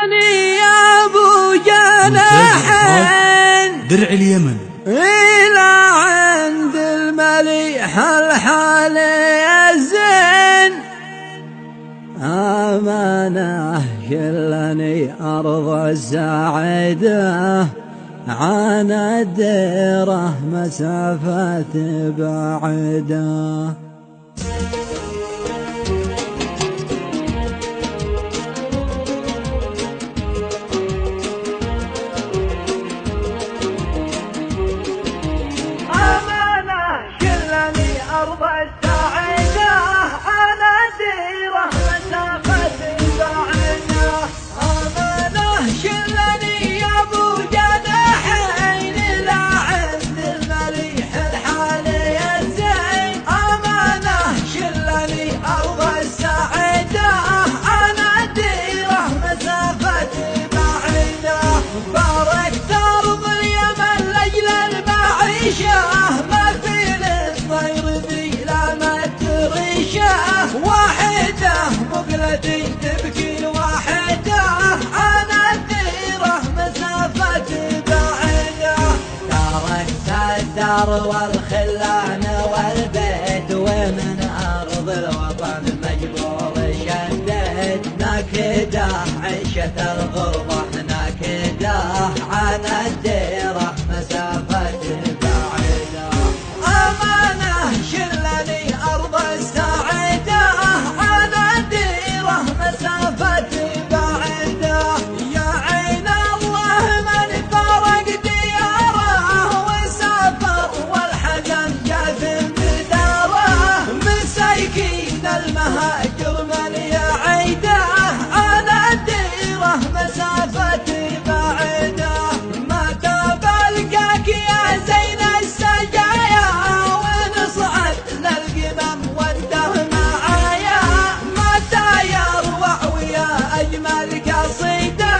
يا ابو جناحين درع اليمن إلى عند المليح الحالي الزين، أمانة شلني أرض الساعدة عن الديرة مسافة بعيدة. أرض السعيدة على ديرة مسافة بعيدة، أمانة شلني يا ابو جناحين إلى عند المليح الحالي الزين، أمانة شلني أرض السعيدة على ديرة مسافة بعيدة. باركت أرض اليمن لأجل المعيشة، واحدة مقلتي تبكي واحدة عن الديرة مسافة بعيدة. تركت الدار والخلان والبيت ومن أرض الوطن مجبور شديت، ناكدة عيشة الغربة ناكدة عن الديرة مسافة بعيدة. أمانة شلني أرض السعيدة على الديرة مسافة بعيدة، يا عين الله من فرق دياره وسافر والحزن جاف بداره، مساكين المهاجر من يعيده على الديرة مسافة بعيدة. ما تبلقاك يا زين السجايا ونصعد للقمم وانته معايا، متى يروع ويا أجمل قصيدة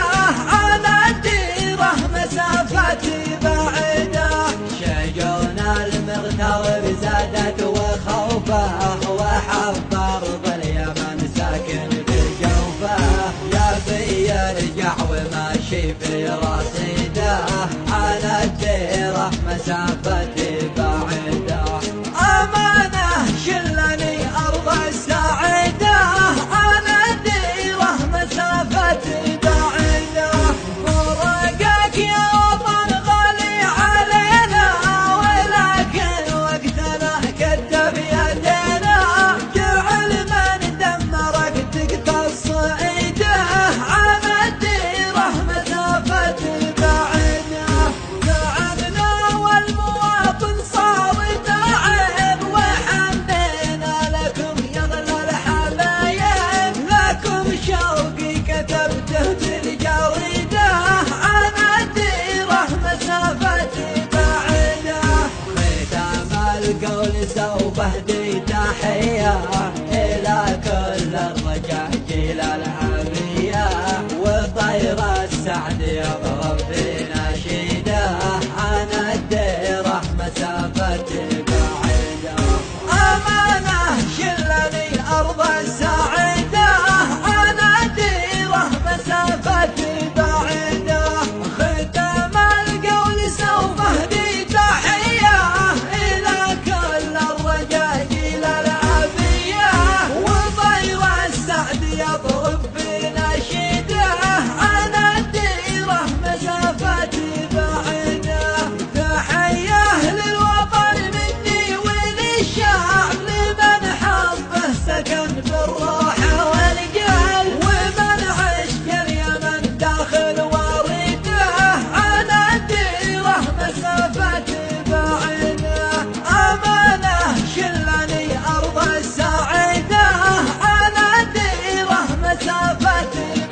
على الديرة مسافة بعيدة. شجون المغترب زادت وخوفه وحب أرض اليمن ساكن بجوفه، يا بي يرجع وماشي في رصيده على الديرة مسافة بعيدة. أمانة شلني أرض السعيدة على الديرة مسافة بعيدة. فرقك يا وطن غالي علينا، ولكن وقتنا كتب يدينا، جعل من دمرك تقتص ايده على الديرة مسافة بعيدة. تعبنا والمواطن صار تعب وحنينا لكم يا اغلى الحبايب، لكم شوقي كتبته بالجريدة على الديرة مسافة بعيدة. ختام القول سوف اهدي تحية إلى كل الرجال جيل